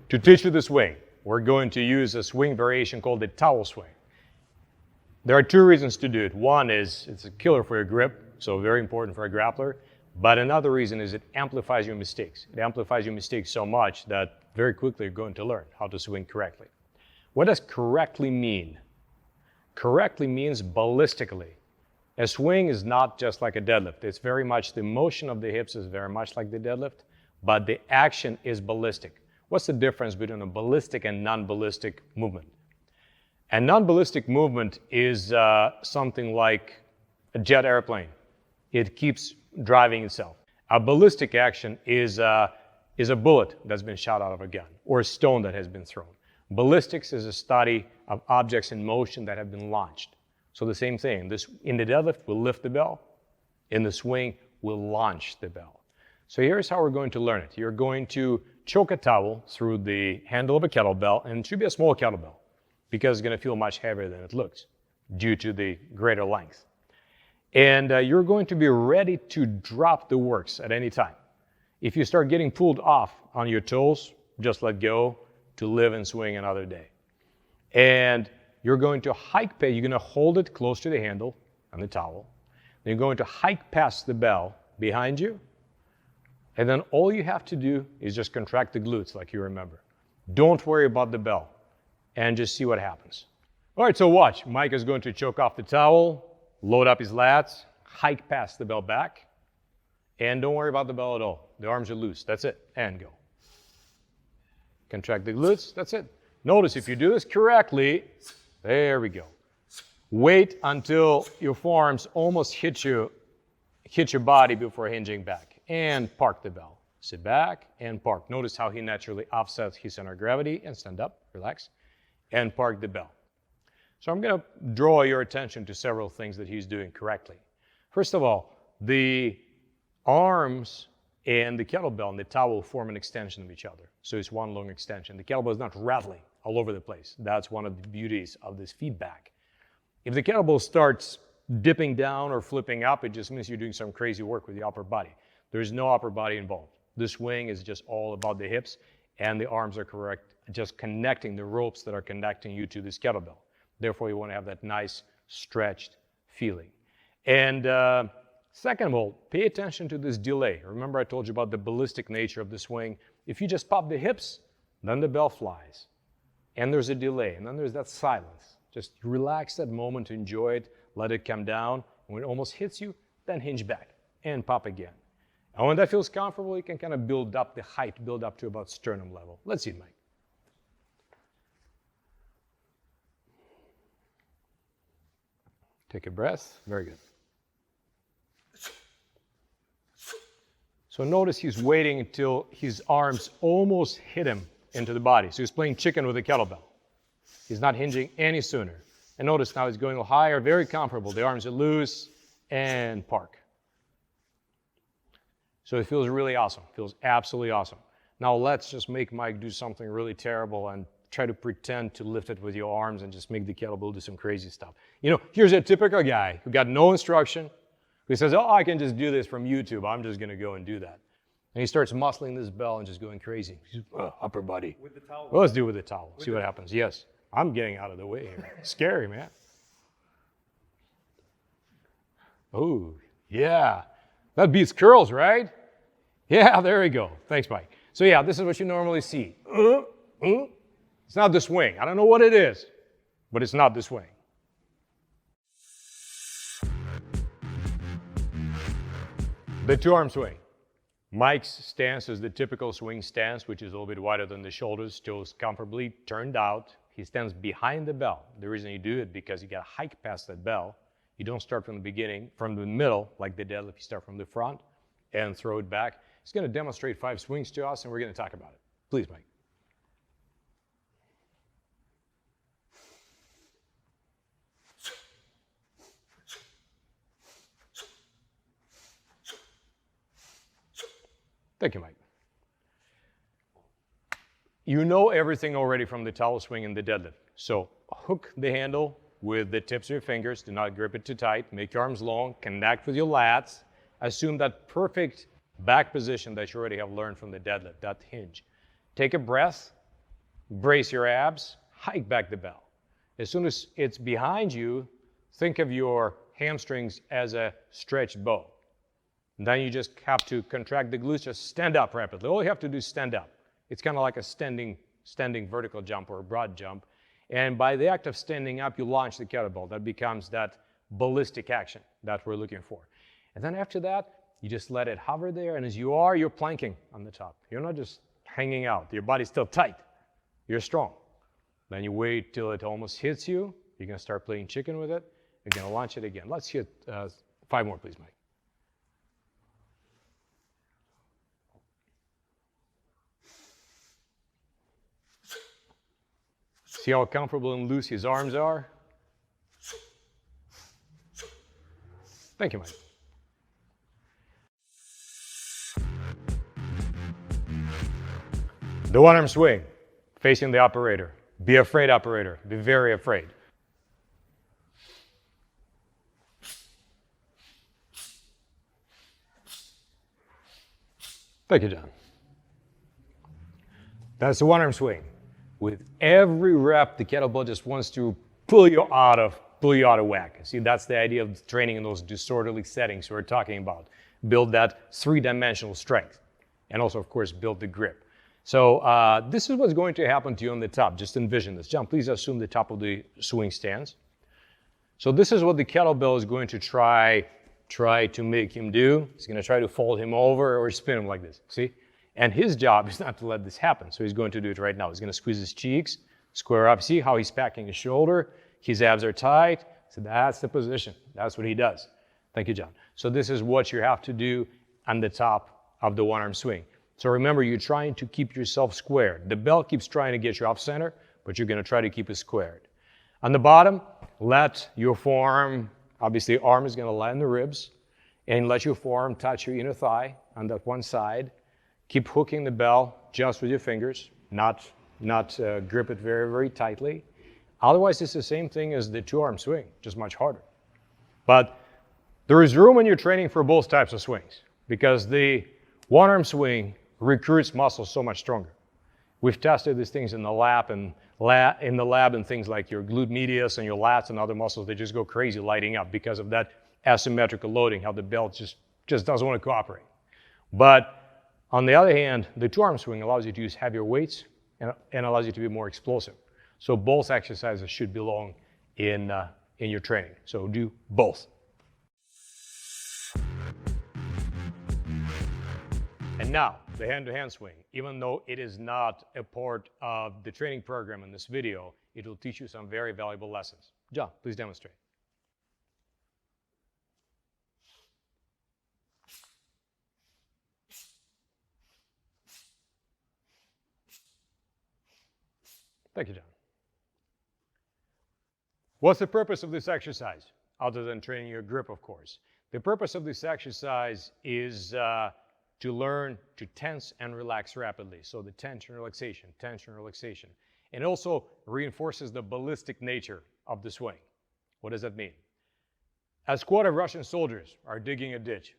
To teach you the swing, we're going to use a swing variation called the towel swing. There are two reasons to do it. One is it's a killer for your grip, so very important for a grappler. But another reason is it amplifies your mistakes. It amplifies your mistakes so much that very quickly you're going to learn how to swing correctly. What does correctly mean? Correctly means ballistically. A swing is not just like a deadlift. It's very much, the motion of the hips is very much like the deadlift, but the action is ballistic. What's the difference between a ballistic and non-ballistic movement? A non-ballistic movement is something like a jet airplane. It keeps driving itself. A ballistic action is a bullet that's been shot out of a gun or a stone that has been thrown. Ballistics is a study of objects in motion that have been launched. So the same thing. In the deadlift, we'll lift the bell. In the swing, we'll launch the bell. So here's how we're going to learn it. You're going to choke a towel through the handle of a kettlebell, and it should be a small kettlebell because it's going to feel much heavier than it looks due to the greater length. And you're going to be ready to drop the works at any time. If you start getting pulled off on your toes, just let go to live and swing another day. And you're going to hike past, you're going to hold it close to the handle on the towel. Then you're going to hike past the bell behind you. And then all you have to do is just contract the glutes like you remember. Don't worry about the bell and just see what happens. All right, so watch. Mike is going to choke off the towel, load up his lats, hike past the bell back, and don't worry about the bell at all. The arms are loose. That's it. And go. Contract the glutes. That's it. Notice if you do this correctly, there we go. Wait until your forearms almost hit your body before hinging back. And park the bell. Sit back and park. Notice how he naturally offsets his center of gravity and stand up, relax, and park the bell. So I'm going to draw your attention to several things that he's doing correctly. First of all, the arms and the kettlebell and the towel form an extension of each other. So it's one long extension. The kettlebell is not rattling all over the place. That's one of the beauties of this feedback. If the kettlebell starts dipping down or flipping up, it just means you're doing some crazy work with the upper body. There's no upper body involved. The swing is just all about the hips, and the arms are correct, just connecting the ropes that are connecting you to this kettlebell. Therefore, you want to have that nice stretched feeling. And second of all, pay attention to this delay. Remember I told you about the ballistic nature of the swing. If you just pop the hips, then the bell flies. And there's a delay, and then there's that silence. Just relax that moment, enjoy it, let it come down. When it almost hits you, then hinge back and pop again. And when that feels comfortable, you can kind of build up the height, build up to about sternum level. Let's see it, Mike. Take a breath. Very good. So notice he's waiting until his arms almost hit him into the body. So he's playing chicken with a kettlebell. He's not hinging any sooner. And notice now he's going a little higher, very comfortable. The arms are loose, and park. So it feels really awesome. Feels absolutely awesome. Now let's just make Mike do something really terrible and try to pretend to lift it with your arms and just make the kettlebell do some crazy stuff. You know, here's a typical guy who got no instruction, who says, oh, I can just do this from YouTube. I'm just going to go and do that. And he starts muscling this bell and just going crazy. He's, upper body. With the towel. Well, let's do it with the towel. See what happens. Yes. I'm getting out of the way here. Scary, man. Oh, yeah. That beats curls, right? Yeah, there we go. Thanks, Mike. So yeah, this is what you normally see. It's not the swing. I don't know what it is, but it's not the swing. The two-arm swing. Mike's stance is the typical swing stance, which is a little bit wider than the shoulders, toes comfortably turned out. He stands behind the bell. The reason you do it because you got to hike past that bell. You don't start from the beginning, from the middle, like the deadlift. You start from the front and throw it back. He's going to demonstrate 5 swings to us, and we're going to talk about it. Please, Mike. Thank you, Mike. You know everything already from the towel swing and the deadlift. So hook the handle with the tips of your fingers. Do not grip it too tight. Make your arms long. Connect with your lats. Assume that perfect back position that you already have learned from the deadlift, that hinge. Take a breath brace your abs, hike back the bell. As soon as it's behind you, think of your hamstrings as a stretched bow. And then you just have to contract the glutes, just stand up rapidly. All you have to do is stand up. It's kind of like a standing vertical jump or a broad jump. And by the act of standing up, you launch the kettlebell. That becomes that ballistic action that we're looking for. And then after that, you just let it hover there. And as you are, you're planking on the top. You're not just hanging out. Your body's still tight. You're strong. Then you wait till it almost hits you. You're going to start playing chicken with it. You're going to launch it again. Let's hit 5 more, please, Mike. See how comfortable and loose his arms are? Thank you, Mike. The one-arm swing, facing the operator. Be afraid, operator. Be very afraid. Thank you, John. That's the one-arm swing. With every rep, the kettlebell just wants to pull you out of whack. See, that's the idea of training in those disorderly settings we're talking about. Build that three-dimensional strength. And also, of course, build the grip. So this is what's going to happen to you on the top. Just envision this. John, please assume the top of the swing stands. So this is what the kettlebell is going to try to make him do. He's going to try to fold him over or spin him like this. See? And his job is not to let this happen. So he's going to do it right now. He's going to squeeze his cheeks, square up. See how he's packing his shoulder? His abs are tight. So that's the position. That's what he does. Thank you, John. So this is what you have to do on the top of the one-arm swing. So remember, you're trying to keep yourself squared. The bell keeps trying to get you off center, but you're going to try to keep it squared. On the bottom, let your forearm, obviously arm is going to lie in the ribs, and let your forearm touch your inner thigh on that one side. Keep hooking the bell just with your fingers, not grip it very, very tightly. Otherwise, it's the same thing as the two-arm swing, just much harder. But there is room in your training for both types of swings because the one-arm swing recruits muscles so much stronger. We've tested these things in the lab and things like your glute medius and your lats and other muscles, they just go crazy lighting up because of that asymmetrical loading, how the belt just doesn't want to cooperate. But on the other hand, the two-arm swing allows you to use heavier weights and allows you to be more explosive. So both exercises should belong in your training. So do both. And now, the hand-to-hand swing. Even though it is not a part of the training program in this video, it will teach you some very valuable lessons. John, please demonstrate. Thank you, John. What's the purpose of this exercise? Other than training your grip, of course. The purpose of this exercise is to learn to tense and relax rapidly. So the tension, relaxation. And it also reinforces the ballistic nature of the swing. What does that mean? A squad of Russian soldiers are digging a ditch.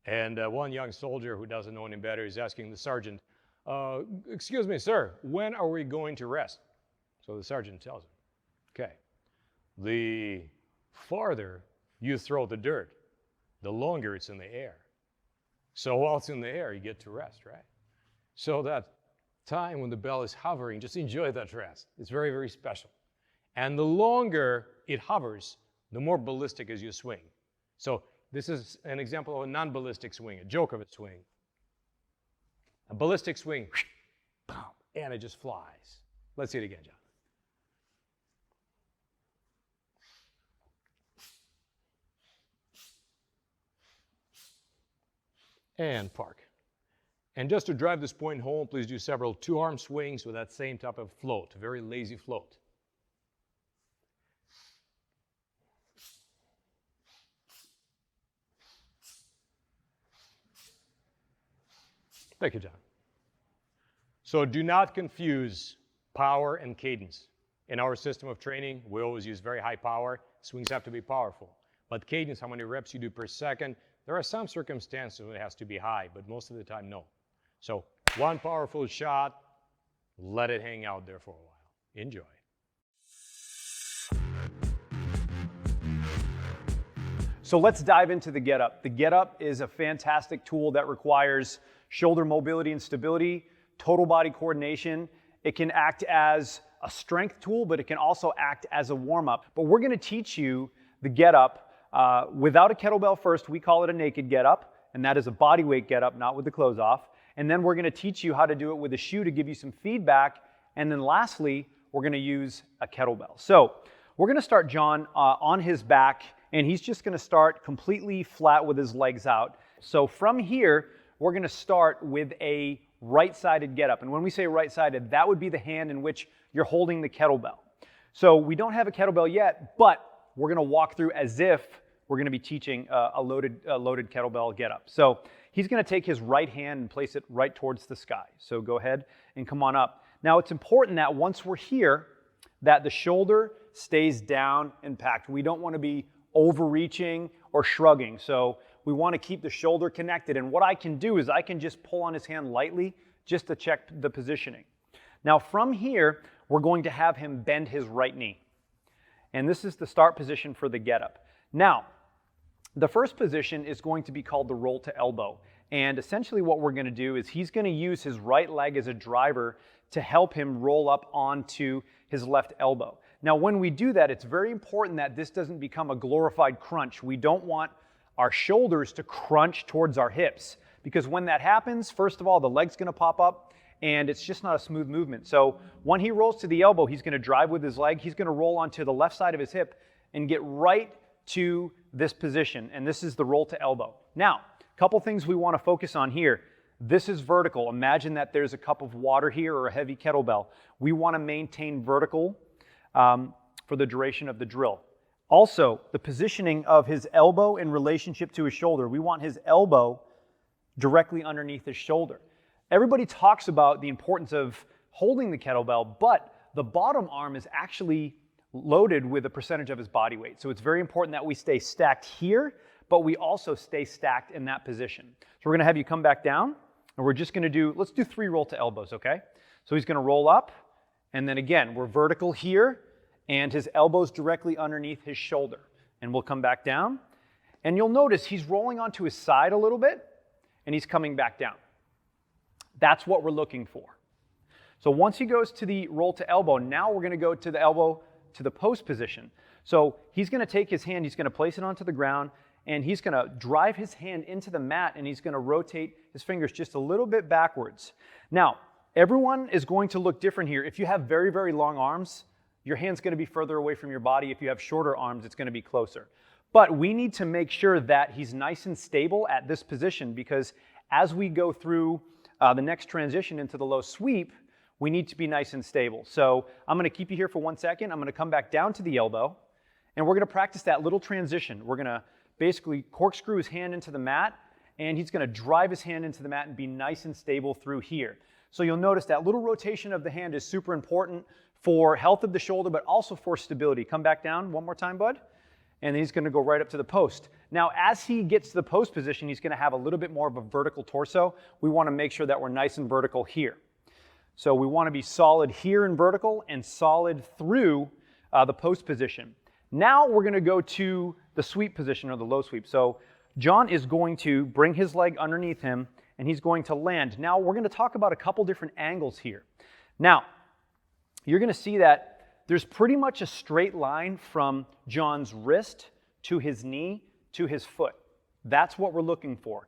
And one young soldier who doesn't know any better is asking the sergeant, excuse me, sir, when are we going to rest? So the sergeant tells him, okay, the farther you throw the dirt, the longer it's in the air. So while it's in the air, you get to rest, right? So that time when the bell is hovering, just enjoy that rest. It's very, very special. And the longer it hovers, the more ballistic is your swing. So this is an example of a non-ballistic swing, a Djokovic swing. A ballistic swing, and it just flies. Let's see it again, John. And park. And just to drive this point home, please do several two-arm swings with that same type of float, a very lazy float. Thank you, John. So do not confuse power and cadence. In our system of training, we always use very high power. Swings have to be powerful. But cadence, how many reps you do per second, there are some circumstances when it has to be high, but most of the time, no. So one powerful shot, let it hang out there for a while. Enjoy. So let's dive into the Get Up. The Get Up is a fantastic tool that requires shoulder mobility and stability, total body coordination. It can act as a strength tool, but it can also act as a warm-up. But we're going to teach you the Get Up without a kettlebell first. We call it a naked Get Up, and that is a body weight Get Up, not with the clothes off. And then we're going to teach you how to do it with a shoe to give you some feedback. And then lastly, we're going to use a kettlebell. So we're going to start John on his back, and he's just going to start completely flat with his legs out. So from here, we're going to start with a right-sided Get Up. And when we say right-sided, that would be the hand in which you're holding the kettlebell. So we don't have a kettlebell yet, but we're going to walk through as if we're going to be teaching a loaded kettlebell Get Up. So he's going to take his right hand and place it right towards the sky. So go ahead and come on up. Now it's important that once we're here, that the shoulder stays down and packed. We don't want to be overreaching or shrugging. So we want to keep the shoulder connected. And what I can do is I can just pull on his hand lightly just to check the positioning. Now from here, we're going to have him bend his right knee. And this is the start position for the Get Up. Now, the first position is going to be called the roll to elbow. And essentially what we're going to do is he's going to use his right leg as a driver to help him roll up onto his left elbow. Now, when we do that, it's very important that this doesn't become a glorified crunch. We don't want our shoulders to crunch towards our hips, because when that happens, first of all, the leg's going to pop up and it's just not a smooth movement. So when he rolls to the elbow, he's going to drive with his leg. He's going to roll onto the left side of his hip and get right to this position. And this is the roll to elbow. Now, a couple things we want to focus on here. This is vertical. Imagine that there's a cup of water here or a heavy kettlebell. We want to maintain vertical for the duration of the drill. Also, the positioning of his elbow in relationship to his shoulder. We want his elbow directly underneath his shoulder. Everybody talks about the importance of holding the kettlebell, but the bottom arm is actually loaded with a percentage of his body weight. So it's very important that we stay stacked here, but we also stay stacked in that position. So we're going to have you come back down, and we're just going to let's do 3 roll to elbows, okay? So he's going to roll up, and then again, we're vertical here, and his elbow's directly underneath his shoulder. And we'll come back down, and you'll notice he's rolling onto his side a little bit, and he's coming back down. That's what we're looking for. So once he goes to the roll to elbow, now we're going to go to the elbow to the post position. So he's going to take his hand, he's going to place it onto the ground, and he's going to drive his hand into the mat, and he's going to rotate his fingers just a little bit backwards. Now, everyone is going to look different here. If you have very, very long arms, your hand's going to be further away from your body. If you have shorter arms, it's going to be closer. But we need to make sure that he's nice and stable at this position, because as we go through the next transition into the low sweep, we need to be nice and stable. So I'm going to keep you here for 1 second. I'm going to come back down to the elbow, and we're going to practice that little transition. We're going to basically corkscrew his hand into the mat, and he's going to drive his hand into the mat and be nice and stable through here. So you'll notice that little rotation of the hand is super important for health of the shoulder, but also for stability. Come back down one more time, bud. And then he's going to go right up to the post. Now, as he gets to the post position, he's going to have a little bit more of a vertical torso. We want to make sure that we're nice and vertical here. So we want to be solid here in vertical and solid through the post position. Now we're going to go to the sweep position, or the low sweep. So John is going to bring his leg underneath him, and he's going to land. Now we're going to talk about a couple different angles here. Now, you're going to see that there's pretty much a straight line from John's wrist to his knee to his foot. That's what we're looking for.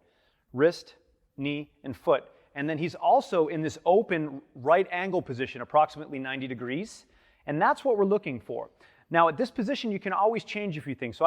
Wrist, knee, and foot. And then he's also in this open right angle position, approximately 90 degrees. And that's what we're looking for. Now, at this position, you can always change a few things. So